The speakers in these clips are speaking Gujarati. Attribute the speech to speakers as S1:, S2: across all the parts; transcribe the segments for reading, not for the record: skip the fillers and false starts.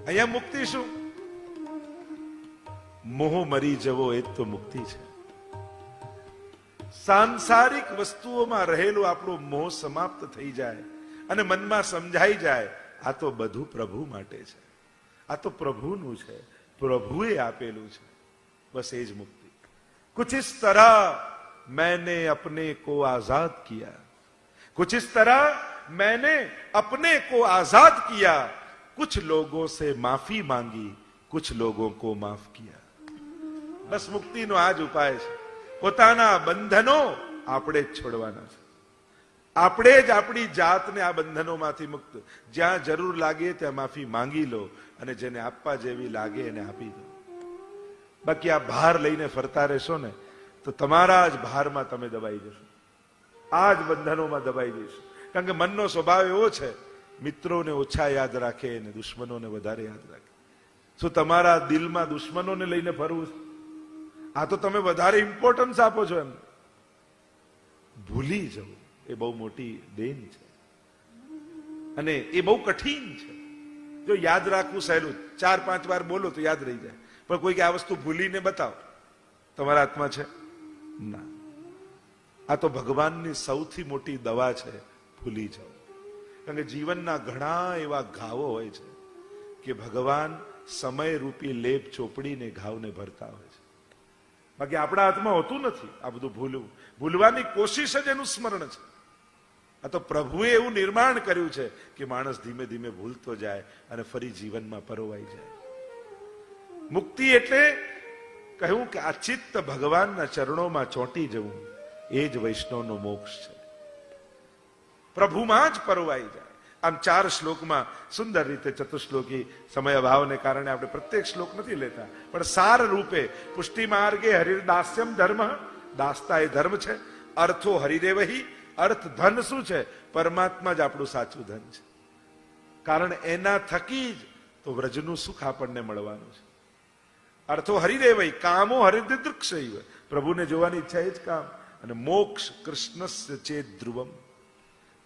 S1: અહીંયા મુક્તિ શું? મોહ મરી જવો એ તો મુક્તિ છે. સાંસારિક વસ્તુઓમાં રહેલું આપણું મોહ સમાપ્ત થઈ જાય અને મનમાં સમજાઈ જાય આ તો બધું પ્રભુ માટે છે, આ તો પ્રભુનું છે, પ્રભુએ આપેલું છે. બસ એ જ મુક્તિ. कुछ इस तरह मैंने अपने को आजाद किया, कुछ इस तरह मैंने अपने को आजाद किया, कुछ लोगों से माफी मांगी, कुछ लोगों को माफ किया. બસ મુક્તિનો આ જ ઉપાય છે. પોતાના બંધનો આપણે જ છોડવાના છે. આપણે જ આપણી જાતને આ બંધનોમાંથી મુક્ત, જ્યાં જરૂર લાગે ત્યાં માફી માંગી લો અને જેને આપવા જેવી લાગે એને આપી દો. બાકી આ ભાર લઈને ફરતા રહેશો ને તો તમારા જ ભારમાં તમે દબાઈ જશો, આ જ બંધનોમાં દબાઈ જશો. કારણ કે મનનો સ્વભાવ એવો છે, મિત્રોને ઓછા યાદ રાખે અને દુશ્મનોને વધારે યાદ રાખે. શું તમારા દિલમાં દુશ્મનોને લઈને ફરવું છે? આ તો તમે વધારે ઇમ્પોર્ટન્સ આપો છો એમ. ભૂલી જવું એ બહુ મોટી દેન છે અને એ બહુ કઠિન છે. જો યાદ રાખવું સહેલું, 4-5 વાર બોલો તો યાદ રહી જાય, પણ કોઈ કે આ વસ્તુ ભૂલીને બતાવો, તમારા હાથમાં છે ના. આ તો ભગવાનની સૌથી મોટી દવા છે, ભૂલી જાઓ. કારણ કે જીવનના ઘણા એવા ઘાવો હોય છે કે ભગવાન સમય રૂપી લેપ ચોપડીને ઘાવને ભરતા હોય છે. બાકી આપણા હાથમાં હોતું નથી આ બધું ભૂલવું. ભૂલવાની કોશિશ જ એનું સ્મરણ છે. આ તો પ્રભુએ એવું નિર્માણ કર્યું છે કે માણસ ધીમે ધીમે ભૂલતો જાય અને ફરી જીવનમાં પરોવાઈ જાય. મુક્તિ એટલે કહ્યું કે આ ચિત્ત ભગવાનના ચરણોમાં ચોંટી જવું, એ જ વૈષ્ણવનો મોક્ષ છે. પ્રભુમાં જ પરોવાઈ જાય. આમ 4 શ્લોકમાં સુંદર રીતે, ચતુશ્લોકી સમય અભાવને કારણે આપણે પ્રત્યેક શ્લોક નથી લેતા, પણ સાર રૂપે પુષ્ટિ માર્ગે હરિર્દાસ્યમ ધર્મ, દાસતા એ ધર્મ છે. અર્થો હરિદેવહી, અર્થ ધન શું છે? પરમાત્મા જ આપણું સાચું ધન છે. કારણ એના થકી જ તો વ્રજનું સુખ આપણને મળવાનું છે. અર્થો હરિદેવહી, કામો હરિદૃક્ષૈવ, પ્રભુને જોવાની ઈચ્છા એ જ કામ. અને મોક્ષ કૃષ્ણસ્ય ચેત ધ્રુવમ,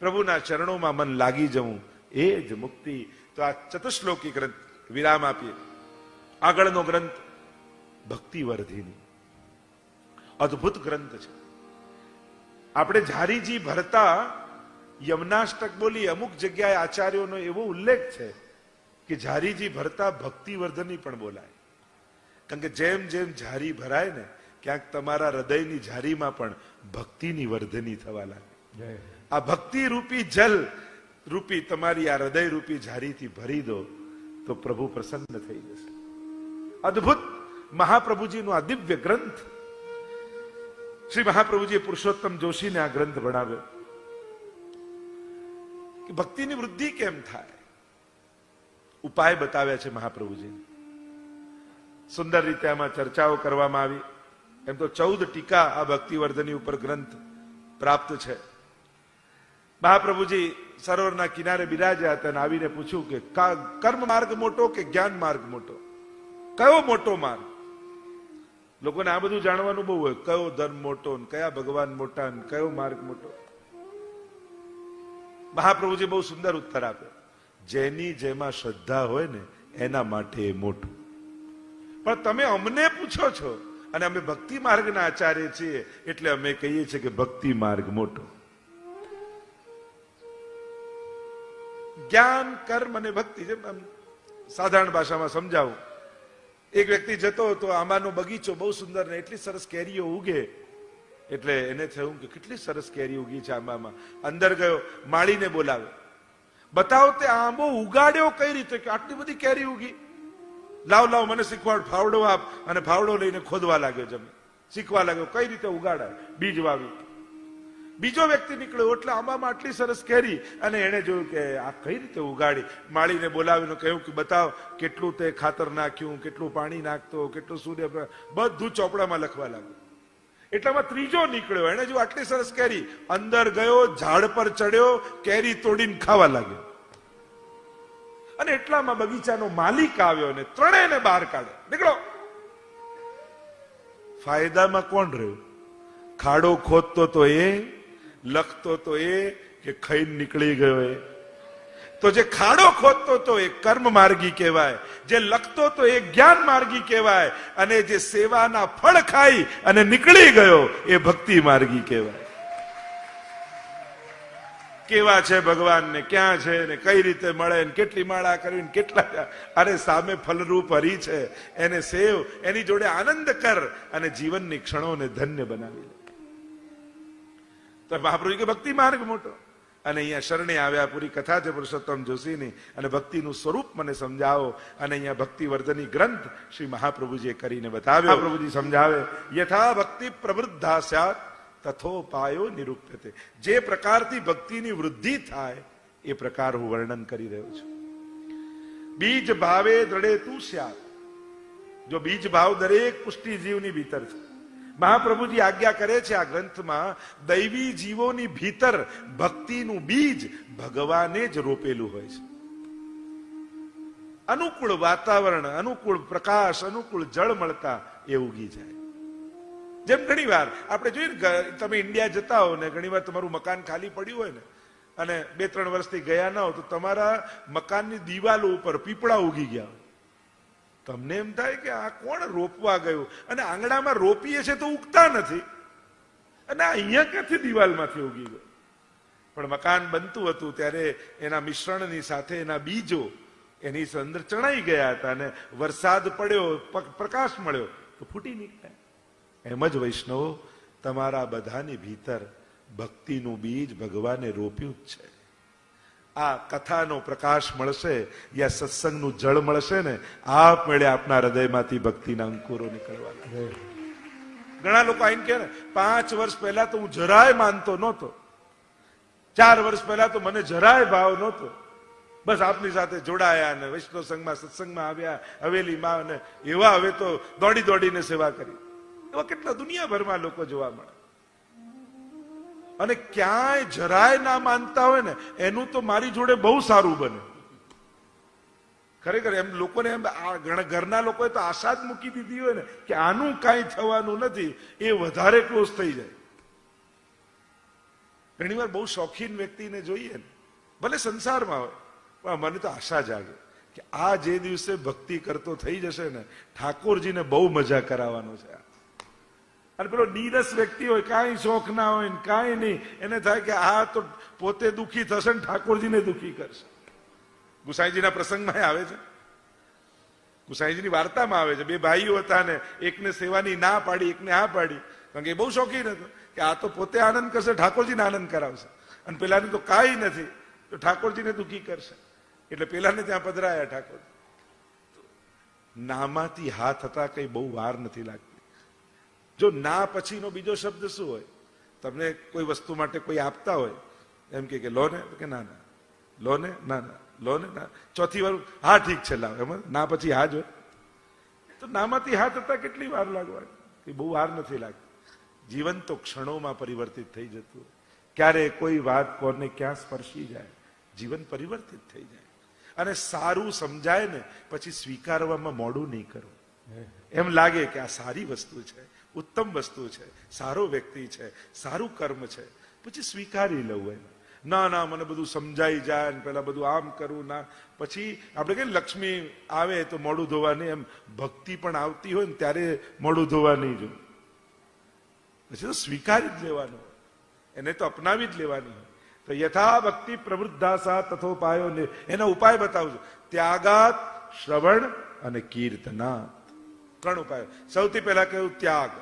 S1: પ્રભુના ચરણોમાં મન લાગી જવું એ જ મુક્તિ. તો આ ચતુશ્લોકી ગ્રંથ વિરામ આપીએ. આગળનો ગ્રંથ ભક્તિવર્ધિની અદ્ભુત ગ્રંથ છે. આપણે ઝારીજી ભરતા યમનાષ્ટક બોલી, અમુક જગ્યાએ આચાર્યોનો એવો ઉલ્લેખ છે કે ઝારીજી ભરતા ભક્તિવર્ધની પણ બોલાય. કારણ કે જેમ જેમ ઝારી ભરાય ને, ક્યાંક તમારા હૃદયની ઝારીમાં પણ ભક્તિની વર્ધની થવા લાગે. આ ભક્તિ રૂપી જલ રૂપી તમારી આ હૃદય રૂપી ઝારીથી ભરી દો તો પ્રભુ પ્રસન્ન થઈ જશે. અદ્ભુત મહાપ્રભુજીનો આ દિવ્ય ગ્રંથ. શ્રી મહાપ્રભુજીએ પુરુષોત્તમ જોશીને આ ગ્રંથ ભણાવ્યો કે ભક્તિની વૃદ્ધિ કેમ થાય. ઉપાય બતાવ્યા છે મહાપ્રભુજી. સુંદર રીતે આમાં ચર્ચાઓ કરવામાં આવી. એમ તો 14 ટીકા આ ભક્તિવર્ધની ઉપર ગ્રંથ પ્રાપ્ત છે. મહાપ્રભુજી સરોવરના કિનારે બિરાજ્યા હતા અને આવીને પૂછ્યું કે કર્મ માર્ગ મોટો કે જ્ઞાન માર્ગ મોટો, કયો મોટો માર્ગ? લોકોને આ બધું જાણવાનું બહુ હોય, કયો ધર્મ મોટો, કયા ભગવાન મોટા, કયો માર્ગ મોટો. મહાપ્રભુજી બહુ સુંદર ઉત્તર આપ્યો, જેની જેમાં શ્રદ્ધા હોય ને એના માટે એ મોટું. પણ તમે અમને પૂછો છો અને અમે ભક્તિ માર્ગના આચાર્ય છીએ એટલે અમે કહીએ છીએ કે ભક્તિ માર્ગ મોટો. જ્ઞાન, કર્મ અને ભક્તિ, જેમ સાધારણ ભાષામાં સમજાવું. એક વ્યક્તિ જતો હતો, આંબાનો બગીચો બહુ સુંદર ને એટલી સરસ કેરીઓ ઉગે, એટલે એને થયું કે કેટલી સરસ કેરી ઉગી છે આંબામાં. અંદર ગયો, માળીને બોલાવ્યો, બતાવો તે આંબો ઉગાડ્યો કઈ રીતે, કે આટલી બધી કેરી ઉગી, લાવ મને શીખવાડ, ફાવડો આપ. અને ફાવડો લઈને ખોદવા લાગ્યો, જમીન શીખવા લાગ્યો કઈ રીતે ઉગાડાય, બીજ વાવી. બીજો વ્યક્તિ નીકળ્યો, એટલે આંબામાં આટલી સરસ કેરી, અને એને જોયું કે આ કઈ રીતે ઉગાડી. માળીને બોલાવીને કહ્યું કે બતાવ કેટલું તે ખાતર નાખ્યું, કેટલું પાણી નાખતો, કેટલું સૂર્ય, બધું ચોપડામાં લખવા લાગ્યું. એટલામાં ત્રીજો નીકળ્યો, એને જો આટલી સરસ કેરી, અંદર ગયો, ઝાડ પર ચડ્યો, કેરી તોડીને ખાવા લાગ્યો. અને એટલામાં બગીચાનો માલિક આવ્યો અને ત્રણેયને બહાર કાઢે, નીકળો. ફાયદામાં કોણ રહ્યું? ખાડો ખોદતો તો એ, લખતો તો એ, કે ખાઈને નીકળી ગયો એ? તો જે ખાડો ખોદતો તો એ કર્મ માર્ગી કહેવાય, જે લખતો તો એ જ્ઞાન માર્ગી કહેવાય, અને જે સેવાના ફળ ખાઈ અને નીકળી ગયો એ ભક્તિ માર્ગી કહેવાય. કેવા છે ભગવાન ને ક્યાં છે ને કઈ રીતે મળે ને કેટલી માળા કરીને કેટલા, અરે સામે ફલરૂપ હરી છે, એને સેવ, એની જોડે આનંદ કર અને જીવનની ક્ષણોને ધન્ય બનાવી લે. તો મહાપ્રભુ કે ભક્તિ માર્ગ મોટો. અને અહીંયા શરણે આવ્યા, પૂરી કથા છે પુરુષોત્તમ જોશીની, અને ભક્તિનું સ્વરૂપ મને સમજાવો. અને અહીંયા ભક્તિવર્ધની ગ્રંથ શ્રી મહાપ્રભુજીએ કરીને બતાવ્યો. મહાપ્રભુજી સમજાવે, યથા ભક્તિ પ્રવૃદ્ધા સ્યાત તથોપાયો નિરૂપ્યતે. જે પ્રકારથી ભક્તિની વૃદ્ધિ થાય એ પ્રકાર હું વર્ણન કરી રહ્યો છું. બીજ ભાવે દ્રઢે તું સ્યાત. જો બીજ ભાવ દરેક પુષ્ટિ જીવની ભીતર છે. મહાપ્રભુજી આજ્ઞા કરે છે આ ગ્રંથમાં, દૈવી જીવોની ભીતર ભક્તિનું બીજ ભગવાને જ રોપેલું હોય છે. અનુકૂળ વાતાવરણ, અનુકૂળ પ્રકાશ, અનુકૂળ જળ મળતા એ ઉગી જાય. જેમ ઘણી વાર આપણે જોઈએ ને, તમે ઇન્ડિયા જતા હો ને ઘણી વાર તમારું મકાન ખાલી પડ્યું હોય ને, અને 2-3 વર્ષથી ગયા ના હો, તો તમારા મકાનની દિવાલો ઉપર પીપળા ઉગી ગયા હોય. તમને એમ થાય કે આ કોણ રોપવા ગયું, અને આંગણામાં રોપીએ છે તો ઉગતા નથી, અને અહીંયા ક્યાંથી દિવાલમાંથી ઉગી ગયો. પણ મકાન બનતું હતું ત્યારે એના મિશ્રણની સાથે એના બીજો એની અંદર ચણાઈ ગયા હતા, અને વરસાદ પડ્યો, પ્રકાશ મળ્યો તો ફૂટી નીકળ્યા. એમ જ વૈષ્ણવો, તમારા બધાની ભીતર ભક્તિનું બીજ ભગવાને રોપ્યું જ છે. આ કથાનો પ્રકાશ મળશે યા સત્સંગનું જળ મળશે ને, આપમેળે આપના હૃદયમાંથી ભક્તિના અંકુરો નીકળવાના. ઘણા લોકો આઈને કહે ને, 5 વર્ષ પહેલા તો હું જરાય માનતો નહોતો, 4 વર્ષ પહેલા તો મને જરાય ભાવ નહોતો, બસ આપની સાથે જોડાયા ને વૈષ્ણવ સંઘમાં સત્સંગમાં આવ્યા, હવેલીમાં, અને એવા હવે તો દોડી દોડીને સેવા કરી. એવા કેટલા દુનિયાભરમાં લોકો જોવા મળે. અને ક્યાંય જરાય ના માનતા હોય ને, એનું તો મારી જોડે બહુ સારું બને. ખરેખર એમ લોકોને એમ ઘરના લોકોએ તો આશા જ મૂકી દીધી હોય ને કે આનું કાંઈ થવાનું નથી, એ વધારે ક્લોઝ થઈ જાય. ઘણી વાર બહુ શોખીન વ્યક્તિને જોઈએ ને, ભલે સંસારમાં હોય, પણ મને તો આશા જાગે કે આ જે દિવસે ભક્તિ કરતો થઈ જશે ને, ઠાકોરજીને બહુ મજા કરાવવાનો છે. અને પેલો નીરસ વ્યક્તિ હોય, કાંઈ શોખ ના હોય ને કાંઈ નહીં, એને થાય કે આ તો પોતે દુઃખી થશે ને ઠાકોરજીને દુઃખી કરશે. ગુસાઈજીના પ્રસંગમાં આવે છે, ગુસાઈજીની વાર્તામાં આવે છે, 2 ભાઈઓ હતા ને એકને સેવાની ના પાડી, એકને હા પાડી, કારણ કે એ બહુ શોખીન હતો કે આ તો પોતે આનંદ કરશે, ઠાકોરજીને આનંદ કરાવશે, અને પેલાને તો કાંઈ નથી તો ઠાકોરજીને દુઃખી કરશે. એટલે પેલાને ત્યાં પધરાયા ઠાકોર. નામાંથી હા થતા કઈ બહુ વાર નથી લાગતી. જો ના પછીનો બીજો શબ્દ શું હોય? તમને કોઈ વસ્તુ માટે કોઈ આપતા હોય, એમ કે લો ને, કે ના ના, લો ને, ના ના, લો ને, ના, ચોથી વાર હા ઠીક છે લાવ, એમ ના પછી હા જ હોય. તો નામાંથી હા થતા કેટલી વાર લાગવાની? એ બહુ વાર નથી લાગતી. જીવન તો ક્ષણોમાં પરિવર્તિત થઈ જતું. ક્યારે કોઈ વાત કોને ક્યાં સ્પર્શી જાય, જીવન પરિવર્તિત થઈ જાય. અને સારું સમજાય ને પછી સ્વીકારવામાં મોડું નહીં કરવું. એમ લાગે કે આ સારી વસ્તુ છે, ઉત્તમ વસ્તુ છે, સારો વ્યક્તિ છે, સારું કર્મ છે, પછી સ્વીકારી લઉં. એમ ના ના મને બધું સમજાઈ જાય ને પેલા બધું આમ કરવું ના, પછી આપણે કહીએ લક્ષ્મી આવે તો મોડું ધોવાની, એમ ભક્તિ પણ આવતી હોય ને ત્યારે મોડું ધોવા નહીં જોઈએ. પછી તો સ્વીકારી જ લેવાનું, એને તો અપનાવી જ લેવાની હોય. તો યથા ભક્તિ પ્રવૃદ્ધાસા તથોપાયો ને, એનો ઉપાય બતાવજો. ત્યાગાત, શ્રવણ અને કીર્તનાત. 3 ઉપાય. સૌથી પહેલા કહ્યું ત્યાગ.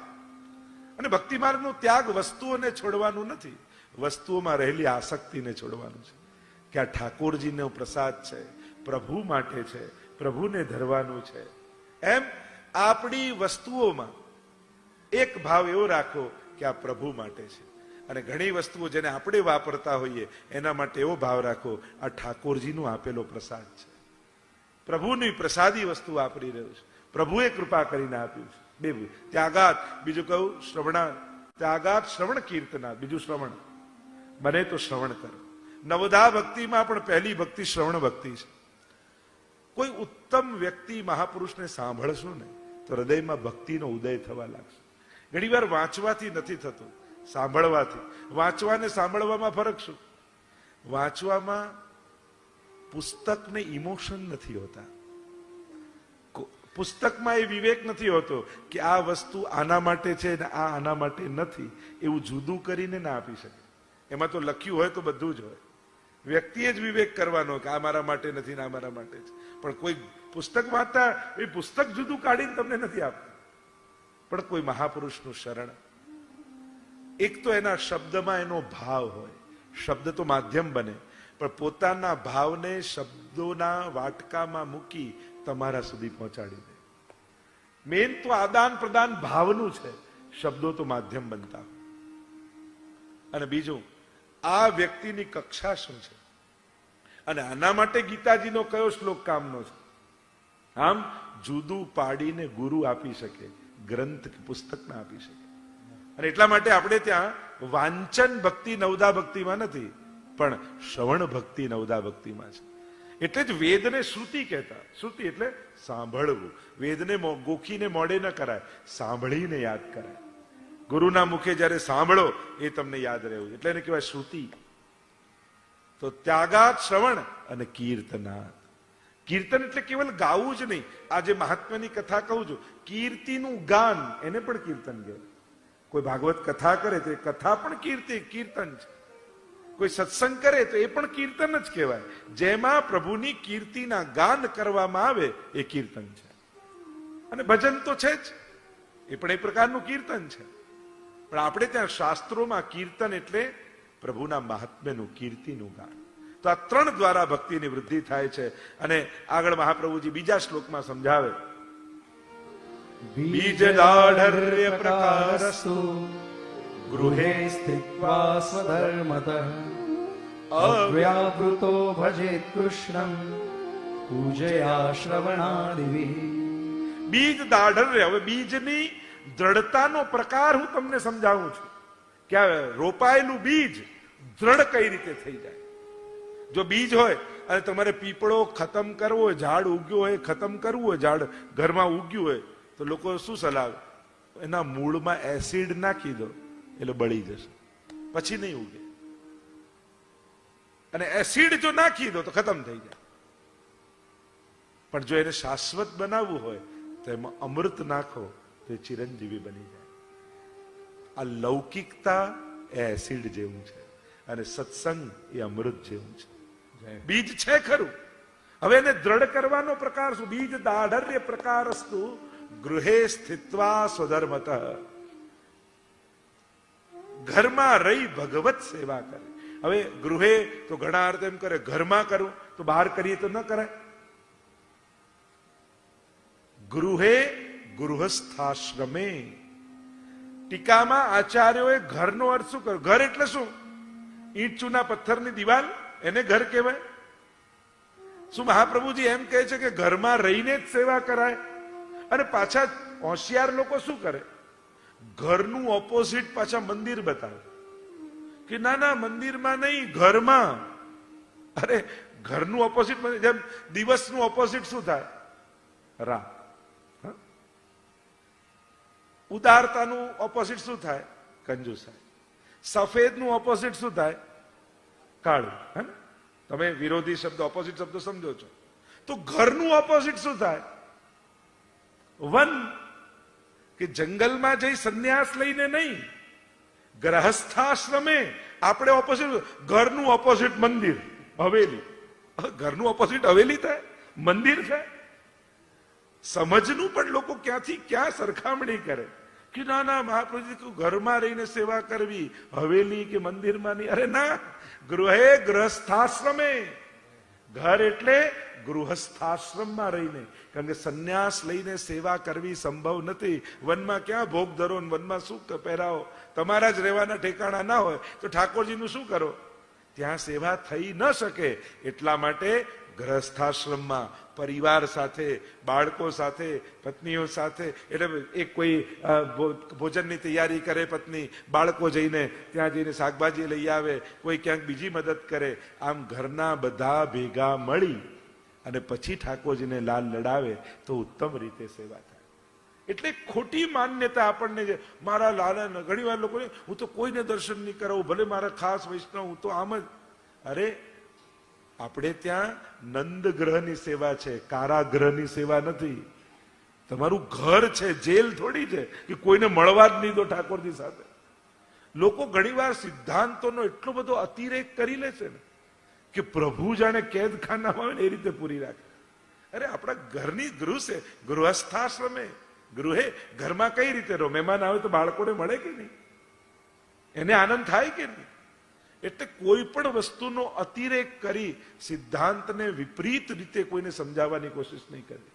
S1: અને ભક્તિ માર્ગનો ત્યાગ વસ્તુઓને છોડવાનું નથી, વસ્તુઓમાં રહેલી આસક્તિને છોડવાનું છે. કે આ ઠાકોરજીનો પ્રસાદ છે, પ્રભુ માટે છે, પ્રભુને ધરવાનું છે. એમ આપણી વસ્તુઓમાં એક ભાવ એવો રાખો કે આ પ્રભુ માટે છે. અને ઘણી વસ્તુઓ જેને આપણે વાપરતા હોઈએ એના માટે એવો ભાવ રાખો આ ઠાકોરજીનું આપેલો પ્રસાદ છે, પ્રભુની પ્રસાદી વસ્તુ વાપરી રહ્યો છે, પ્રભુએ કૃપા કરીને આપ્યું છે. 2 ત્યાગાત, બીજું કહું શ્રવણા. ત્યાગાત શ્રવણ કીર્તના, બીજું શ્રવણ. બને તો શ્રવણ કરો. નવધા ભક્તિમાં પણ પહેલી ભક્તિ શ્રવણ ભક્તિ છે. કોઈ ઉત્તમ વ્યક્તિ મહાપુરુષને સાંભળશો ને તો હૃદયમાં ભક્તિનો ઉદય થવા લાગશે. ઘણી વાર વાંચવાથી નથી થતું, સાંભળવાથી. વાંચવાને સાંભળવામાં ફરક શું? વાંચવામાં પુસ્તકને ઇમોશન નથી હોતા, પુસ્તકમાં એ વિવેક નથી હોતો કે આ વસ્તુ આના માટે છે ને આ આના માટે નથી, એવું જુદું કરીને ના આપી શકે. એમાં તો લખ્યું હોય તો બધું જ હોય. વ્યક્તિએ જ વિવેક કરવાનો કે આ મારા માટે નથી ને આ મારા માટે છે. પણ કોઈ પુસ્તક વાંચતા એ પુસ્તક જુદું કાઢીને તમને નથી આપતું. પણ કોઈ મહાપુરુષનું શરણ, એક તો એના શબ્દમાં એનો ભાવ હોય, શબ્દ તો માધ્યમ બને, પણ પોતાના ભાવને શબ્દોના વાટકામાં મૂકી તમારા સુધી પહોંચાડી દે. મેન તો આદાન પ્રદાન ભાવનું છે, શબ્દો તો માધ્યમ બનતા. અને બીજું, આ વ્યક્તિની કક્ષા શું છે, અને આના માટે ગીતાજીનો કયો શ્લોક કામનો છે. આમ જુદું પાડીને ગુરુ આપી શકે, ગ્રંથ કે પુસ્તક ના આપી શકે. અને એટલા માટે આપણે ત્યાં વાંચન ભક્તિ નવદા ભક્તિમાં નથી, પણ શ્રવણ ભક્તિ નવદા ભક્તિમાં છે. એટલે જ વેદને શ્રુતિ કહેતા. શ્રુતિ એટલે સાંભળવું. વેદને ગોખીને મોડે ન કરાય, સાંભળીને યાદ કરાય. ગુરુના મુખે જયારે સાંભળો એ તમને યાદ રહેવું, એટલે એને કહેવાય શ્રુતિ. તો ત્યાગાત શ્રવણ અને કીર્તનાત. કીર્તન એટલે કેવલ ગાવું જ નહીં. આજે મહાત્માની કથા કહું છું, કીર્તિનું ગાન એને પણ કીર્તન કહેવાય. કોઈ ભાગવત કથા કરે તો એ કથા પણ કીર્તન છે. કોઈ સત્સંગ કરે તો એ પણ કીર્તન જ કહેવાય. જેમાં પ્રભુની કીર્તિના ગાન કરવામાં આવે એ કીર્તન છે. અને ભજન તો છે જ, એ પણ એક પ્રકારનું કીર્તન છે. પણ આપણે ત્યાં શાસ્ત્રોમાં કીર્તન એટલે પ્રભુના મહાત્મ્યનું, કીર્તિનું ગાન. તો આ ત્રણ દ્વારા ભક્તિની વૃદ્ધિ થાય છે. અને આગળ મહાપ્રભુજી બીજા શ્લોકમાં સમજાવે, બીજ દાઢર્ય પ્રકારસ્તુ
S2: ગૃહે સ્થિત્વા સ્વધર્મતઃ અવ્યાવૃતો ભજેત કૃષ્ણં પૂજયા શ્રવણાદિભિઃ.
S1: બીજ દાઢર્ય, હવે બીજની દ્રઢતાનો પ્રકાર હું તમને સમજાવું છું કે રોપાયેલું બીજ દ્રઢ કઈ રીતે થઈ જાય. જો બીજ હોય અને તમારે પીપળો ખતમ કરવો હોય, ઝાડ ઉગ્યું હોય ખતમ કરવું હોય, ઝાડ ઘરમાં ઉગ્યું હોય, તો લોકો શું સલાહ, એના મૂળમાં એસિડ નાખી દો એટલે બળી જશે, પછી નહીં ઉગે. અને એસિડ જો નાખી દો તો ખતમ થઈ જાય. પણ જો એને શાશ્વત બનાવવું હોય તો એમાં અમૃત નાખો તો એ ચિરંજીવી બની જાય. આ લૌકિકતા એ એસિડ જેવું છે અને સત્સંગ એ અમૃત જેવું છે. બીજ છે ખરું, હવે એને દ્રઢ કરવાનો પ્રકાર શું? બીજ દાઢર્ય પ્રકારસ્તુ ગૃહે સ્થિત્વા સ્વધર્મતઃ. ઘરમાં રહી ભગવત સેવા કરે. હવે ગૃહે તો ઘણા અર્થ એમ કરે ઘરમાં કરું, તો બહાર કરીએ તો ન કરાય. ગૃહે ગૃહસ્થાશ્રમે. ટીકામાં આચાર્યોએ ઘરનો અર્થ શું કર્યો? ઘર એટલે શું? ઈંટ ચૂના પથ્થરની દિવાલ, એને ઘર કહેવાય? શું મહાપ્રભુજી એમ કહે છે કે ઘરમાં રહીને જ સેવા કરાય? અને પાછા હોશિયાર લોકો શું કરે? ઘરનું ઓપોઝિટ પાછા મંદિર બતાવે કે ના ના મંદિરમાં નહીં, ઘરમાં. અરે ઘરનું ઓપોઝિટ, જેમ દિવસનું ઓપોઝિટ શું થાય? રાત. ઉદારતાનું ઓપોઝિટ શું થાય? કંજુસાઈ. સફેદનું ઓપોઝિટ શું થાય? કાળું. હે ને? તમે વિરોધી શબ્દ, ઓપોઝિટ શબ્દ સમજો છો. તો ઘરનું ઓપોઝિટ શું થાય? વન. કે જંગલમાં જઈ સંન્યાસ લઈને નહીં, ગ્રહસ્થાશ્રમે. આપણે ઓપોઝિટ, ઘરનું ઓપોઝિટ મંદિર, હવેલી. ઘરનું ઓપોઝિટ હવેલી થાય, મંદિર થાય. સમજનું પણ લોકો ક્યાંથી ક્યાં સરખામણી કરે કે ના ના મહાપ્રભુજી ઘરમાં રહીને સેવા કરવી, હવેલી કે મંદિરમાં નહીં. અરે ના, ગૃહે ગૃહસ્થાશ્રમે. ઘર એટલે ગૃહસ્થાશ્રમમાં રહીને. કારણ કે સંન્યાસ લઈને સેવા કરવી સંભવ નથી. વનમાં ક્યાં ભોગ ધરો, વનમાં શું પહેરાવો? તમારા જ રહેવાના ઠેકાણા ના હોય તો ઠાકોરજીનું શું કરો? ત્યાં સેવા થઈ ન શકે. એટલા માટે ગૃહસ્થાશ્રમમાં પરિવાર સાથે, બાળકો સાથે, પત્નીઓ સાથે. એટલે એક કોઈ ભોજનની તૈયારી કરે પત્ની, બાળકો જઈને ત્યાં જઈને શાકભાજી લઈ આવે, કોઈ ક્યાંક બીજી મદદ કરે. આમ ઘરના બધા ભેગા મળી અને પછી ઠાકોરજીને લાલ લડાવે તો ઉત્તમ રીતે સેવા થાય. એટલે ખોટી માન્યતા આપણને છે. મારા લાલા, ઘણી વાર લોકો હું તો કોઈને દર્શન નહીં કરાવું, ભલે મારા ખાસ વૈષ્ણવ, હું તો આમ જ. અરે આપણે ત્યાં નંદ ગ્રહની સેવા છે, કારાગ્રહની સેવા નથી. તમારું ઘર છે, જેલ થોડી છે કે કોઈને મળવા જ નહીં દો ઠાકોરજી સાથે. લોકો ઘણીવાર સિદ્ધાંતોનો એટલો બધો અતિરેક કરી લે છે ને કે પ્રભુ જાણે કેદખાનામાં આવે ને એ રીતે પૂરી રાખે. અરે આપણા ઘરની ગૃહ છે, ગૃહસ્થાશ્રમે ગૃહે ઘરમાં કઈ રીતે રહો? મહેમાન આવે તો બાળકોને મળે કે નહીં? એને આનંદ થાય કે નહીં? એટલે કોઈ પણ વસ્તુનો અતિરેક કરી સિદ્ધાંતને વિપરીત રીતે કોઈને સમજાવવાની કોશિશ નહીં કરવી,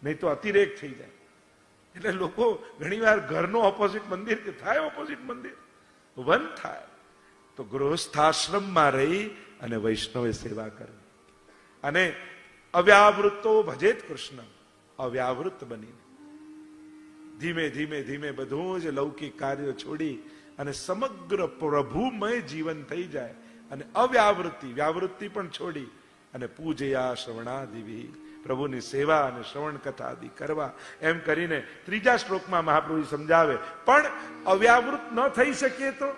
S1: નહીં તો અતિરેક થઈ જાય. એટલે લોકો ઘણીવાર ઘરનો ઓપોઝિટ મંદિર કે થાય ઓપોઝિટ મંદિર વન થાય. તો ગૃહસ્થાશ્રમમાં રહી અને વૈષ્ણવે સેવા કરવી અને અવ્યાવૃત્તો ભજેત કૃષ્ણ, અવ્યાવૃત બનીને ધીમે ધીમે ધીમે બધું જ લૌકિક કાર્યો છોડી અને સમગ્ર પ્રભુમય જીવન થઈ જાય અને અવ્યાવૃત્તિ વ્યાવૃત્તિ પણ છોડી અને પૂજયા શ્રવણાદિવી, પ્રભુની સેવા અને શ્રવણ કથા આદિ કરવા. એમ કરીને ત્રીજા શ્લોકમાં મહાપ્રભુ સમજાવે પણ અવ્યાવૃત ન થઈ શકીએ તો,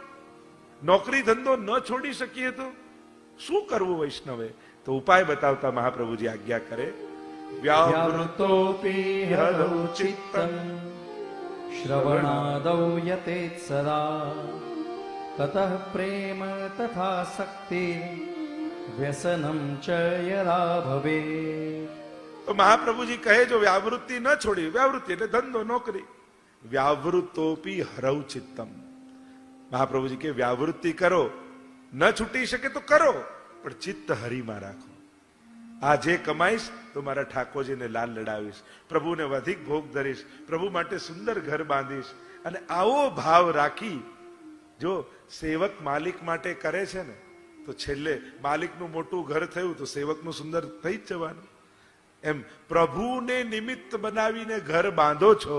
S1: નોકરી ધંધો ન છોડી શકીએ તો શું કરવું વૈષ્ણવે? તો ઉપાય બતાવતા મહાપ્રભુજી આજ્ઞા કરે,
S2: વ્યાવૃતોપી હરૌ ચિત્તં શ્રવણાદૌ યતેત સદા તતઃ પ્રેમ તથા શક્તિ વ્યસનમ ચ યદા ભવેત.
S1: તો મહાપ્રભુજી કહે જો વ્યાવૃત્તિ ન છોડી, વ્યાવૃત્તિ એટલે ધંધો નોકરી, વ્યાવૃતોપી હરૌ ચિત્તમ. મહાપ્રભુજી કે વ્યાવૃત્તિ કરો, ન છૂટી શકે તો કરો, પણ ચિત્ત હરિમાં રાખો. આ જે કમાઈશ તો મારા ઠાકોરજીને લાલ લડાવીશ, પ્રભુને વધીક ભોગ ધરીશ, પ્રભુ માટે સુંદર ઘર બાંધીશ. અને આવો ભાવ રાખી જો સેવક માલિક માટે કરે છે ને તો છેલ્લે માલિકનું મોટું ઘર થયું તો સેવકનું સુંદર થઈ જ જવાનું. એમ પ્રભુને નિમિત્ત બનાવીને ઘર બાંધો છો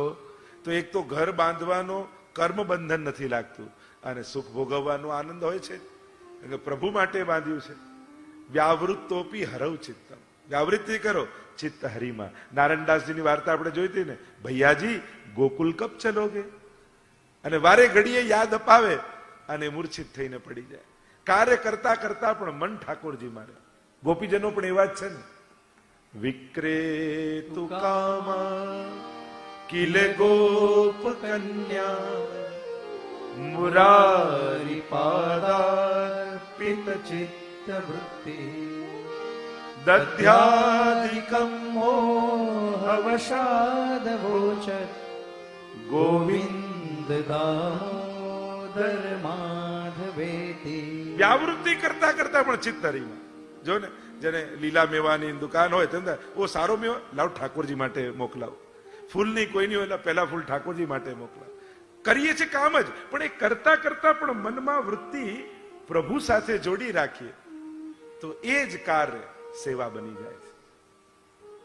S1: તો એક તો ઘર બાંધવાનો કર્મ બંધન નથી લાગતું અને સુખ ભોગવવાનો આનંદ હોય છે, એટલે પ્રભુ માટે બાંધ્યું છે. વ્યાવૃત્તોપી હરવ ચિત્તમ, વ્યાવૃત્તિ કરો ચિત્ત હરિમાં. નારાયણદાસજીની વાર્તા આપણે જોઈ હતી ને, ભૈયાજી ગોકુલ કબ ચલોગે, અને વારે ઘડીએ યાદ અપાવે અને મૂર્છિત થઈને પડી જાય. કાર્ય કરતા કરતા પણ મન ઠાકોરજી મારે. ગોપીજનો પણ એવા જ છે ને, વિક્રેતુ કામા કિલે ગોપ કન્યા મુરારી
S2: પાદાર્પિત ચિત્ત વૃત્તિ
S1: દધ્યાધિકમ
S2: મોહવશાદ વોચત ગોવિંદ દામોદર માધવેતિ.
S1: વ્યાવૃત્તિ કરતા કરતા પણ ચિત્ત હરિમાં. જો ને જેને લીલા મેવાની દુકાન હોય તેમ ઓ સારો મેવો લાવ ઠાકોરજી માટે મોકલાવ, ફૂલ નહીં કોઈ નહીં હોય પેલા ફૂલ ઠાકોરજી માટે મોકલાવ. કરીએ છીએ કામ જ, પણ એ કરતા કરતા પણ મનમાં વૃત્તિ પ્રભુ સાથે જોડી રાખીએ તો એ જ કાર્ય સેવા બની જાય છે.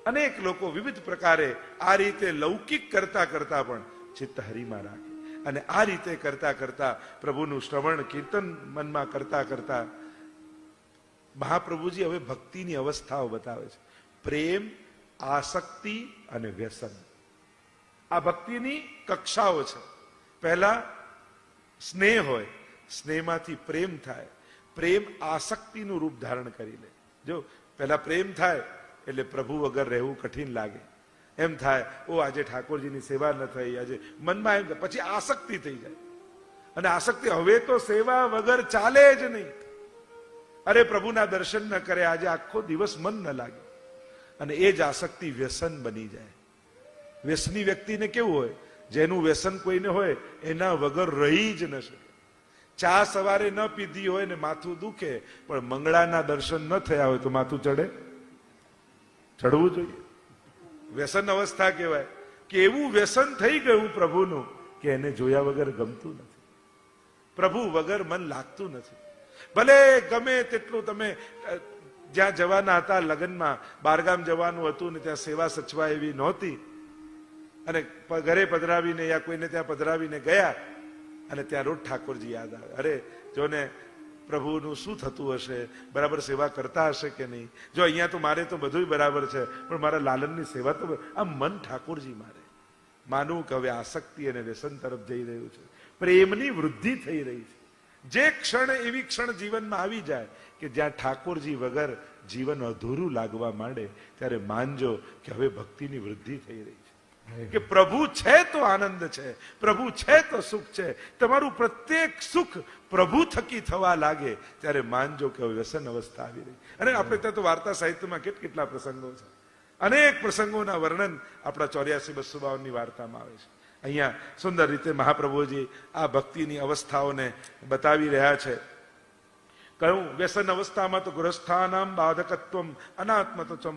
S1: અનેક લોકો વિવિધ પ્રકારે આ રીતે લૌકિક કરતા કરતા પણ ચિત્ત હરિમાં રાખે અને આ રીતે કરતા કરતા પ્રભુનું શ્રવણ કીર્તન મનમાં કરતા કરતા મહાપ્રભુજી હવે ભક્તિની અવસ્થાઓ બતાવે છે. પ્રેમ, આસક્તિ અને વ્યસન, આ ભક્તિની કક્ષાઓ છે. પહેલા સ્નેહ હોય, સ્નેહમાંથી પ્રેમ થાય, પ્રેમ આસક્તિનું રૂપ ધારણ કરી લે. જો પહેલા પ્રેમ થાય એટલે પ્રભુ વગર રહેવું કઠિન લાગે, એમ થાય ઓ આજે ઠાકોરજીની સેવા ન થઈ, આજે મનમાં એમ, પછી આસક્તિ થઈ જાય અને આસક્તિ હવે તો સેવા વગર ચાલે જ નહીં. અરે પ્રભુના દર્શન ન કરે આજે આખો દિવસ મન ન લાગે અને એ જ આસક્તિ વ્યસન બની જાય. વ્યસની વ્યક્તિને કેવું હોય, જેનું વ્યસન કોઈને હોય એના વગર રહી જ ન શકે. ચા સવારે ન પીધી હોય ને માથું દુખે પણ મંગળાના દર્શન ન થયા હોય તો માથું ચડે? ચડવું જોઈએ. વ્યસન અવસ્થા કહેવાય કે એવું વ્યસન થઈ ગયું પ્રભુનું કે એને જોયા વગર ગમતું નથી, પ્રભુ વગર મન લાગતું નથી. ભલે ગમે તેટલું તમે જ્યાં જવાના હતા લગ્નમાં, બારગામ જવાનું હતું ને ત્યાં સેવા સચવા એવી નહોતી અને ઘરે પધરાવીને યા કોઈને ત્યાં પધરાવીને ગયા અને ત્યાં રોજ ઠાકોરજી યાદ આવે. અરે જો ને પ્રભુનું શું થતું હશે, બરાબર સેવા કરતા હશે કે નહીં. જો અહીંયા તો મારે તો બધું બરાબર છે પણ મારા લાલનની સેવા તો આ મન ઠાકોરજી મારે. માનવું કે હવે આસક્તિ અને વ્યસન તરફ જઈ રહ્યું છે, પ્રેમની વૃદ્ધિ થઈ રહી છે. જે ક્ષણ એવી ક્ષણ જીવનમાં આવી જાય કે જ્યાં ઠાકોરજી વગર જીવન અધૂરું લાગવા માંડે ત્યારે માનજો કે હવે ભક્તિની વૃદ્ધિ થઈ રહી છે, કે પ્રભુ છે તો આનંદ છે, પ્રભુ છે તો સુખ છે. તમારું પ્રત્યેક સુખ પ્રભુ થકી થવા લાગે ત્યારે માનજો કે હવે વ્યસન અવસ્થા આવી રહી. અને આપણે ત્યાં તો વાર્તા સાહિત્યમાં કેટલા પ્રસંગો છે, અનેક પ્રસંગોના વર્ણન આપણા 84-252 ની વાર્તામાં આવે છે. અહીંયા સુંદર રીતે મહાપ્રભુજી આ ભક્તિની અવસ્થાઓને બતાવી રહ્યા છે. કહ્યું વ્યસન અવસ્થામાં તો ગૃહસ્થાનામ બાધકત્વમ અનાત્મતચમ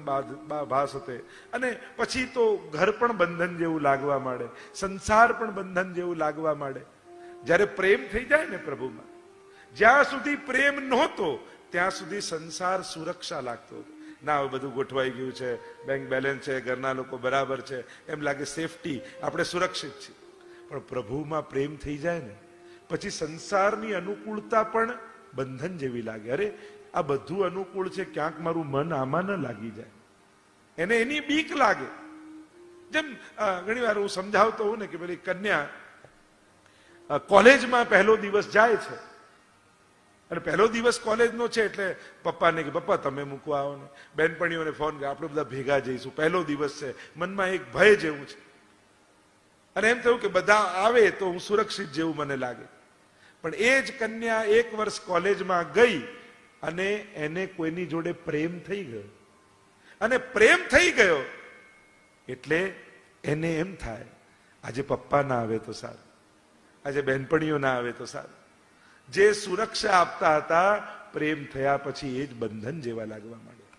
S1: ભાસતે. અને પછી તો ઘર પણ બંધન જેવું લાગવા માંડે, સંસાર પણ બંધન જેવું લાગવા માંડે. જ્યારે પ્રેમ થઈ જાય ને પ્રભુમાં, જ્યાં સુધી પ્રેમ નહોતો ત્યાં સુધી સંસાર સુરક્ષા લાગતો હતો. ના હવે બધું ગોઠવાઈ ગયું છે, બેંક બેલેન્સ છે, ઘરના લોકો બરાબર છે, એમ લાગે સેફટી, આપણે સુરક્ષિત છીએ. પણ પ્રભુમાં પ્રેમ થઈ જાય ને પછી સંસારની અનુકૂળતા પણ બંધન જેવી લાગે. અરે આ બધું અનુકૂળ છે, ક્યાંક મારું મન આમાં ન લાગી જાય, એને એની બીક લાગે. જેમ ઘણી વાર હું સમજાવતો હોઉં ને કે પેલી કન્યા કોલેજમાં પહેલો દિવસ જાય છે અને પહેલો દિવસ કોલેજનો છે એટલે પપ્પાને કે પપ્પા તમે મૂકવા આવો ને, બેનપણીઓને ફોન કરે આપણે બધા ભેગા જઈશું, પહેલો દિવસ છે. મનમાં એક ભય જેવું છે અને એમ થયું કે બધા આવે તો હું સુરક્ષિત જેવું મને લાગે. પણ એ જ કન્યા 1 વર્ષ કોલેજમાં ગઈ અને એને કોઈની જોડે પ્રેમ થઈ ગયો. અને પ્રેમ થઈ ગયો એટલે એને એમ થાય આજે પપ્પા ના આવે તો સારું, આજે બહેનપણીઓ ના આવે તો સારું. જે સુરક્ષા આપતા હતા પ્રેમ થયા પછી એ જ બંધન જેવા લાગવા માંડ્યા.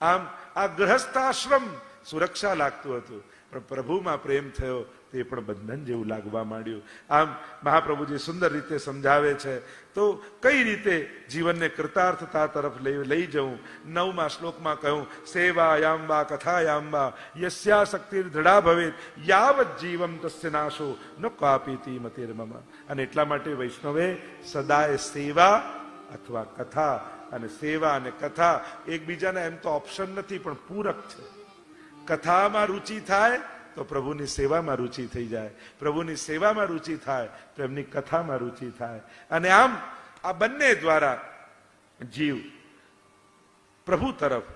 S1: આમ આ ગ્રહસ્થાશ્રમ સુરક્ષા લાગતું હતું, પણ પ્રભુમાં પ્રેમ થયો તે પણ બંધન જેવું લાગવા માંડ્યું. આમ મહાપ્રભુજી સુંદર રીતે સમજાવે છે. તો કઈ રીતે જીવનને કૃતાર્થતા તરફ લઈ જવું. 9મા શ્લોકમાં કહ્યું સેવાયામ વા કથાયામ વા યસ્યા શક્તિર દૃઢા ભવેત યાવત જીવમ તસ્ય નાશો ન કાપીતિ મતિર્મમ. અને એટલા માટે વૈષ્ણવે સદાય સેવા અથવા કથા, અને સેવા અને કથા એકબીજાના એમ તો ઓપ્શન નથી પણ પૂરક છે. કથામાં રુચિ થાય તો પ્રભુની સેવામાં રુચિ થઈ જાય, પ્રભુની સેવામાં રુચિ થાય તો એમની કથામાં રુચિ થાય. અને આમ આ બંને દ્વારા જીવ પ્રભુ તરફ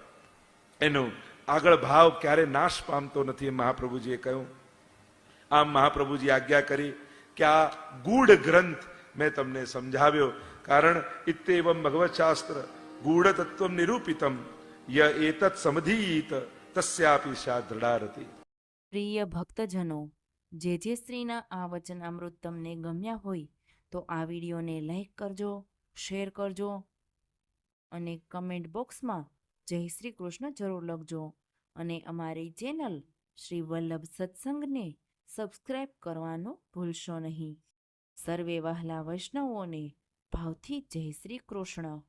S1: એનો આગળ ભાવ ક્યારે નાશ પામતો નથી, એમ મહાપ્રભુજીએ કહ્યું. આમ મહાપ્રભુજી આજ્ઞા કરી કે આ ગૂઢ ગ્રંથ મેં તમને સમજાવ્યો. કારણ ઇત્તેવમ ભગવત શાસ્ત્ર ગૂઢ તત્વમ નિરૂપિતમ ય એતત સમધીત તસ્યાપી સ્યા દૃઢારતી.
S3: પ્રિય ભક્તજનો, જે શ્રીના આ વચનામૃત તમને ગમ્યા હોય તો આ વિડીયોને લાઈક કરજો, શેર કરજો અને કમેન્ટ બોક્સમાં જય શ્રી કૃષ્ણ જરૂર લખજો. અને અમારી ચેનલ શ્રી વલ્લભ સત્સંગને સબસ્ક્રાઈબ કરવાનું ભૂલશો નહીં. સર્વે વહાલા વૈષ્ણવોને ભાવથી જય શ્રી કૃષ્ણ.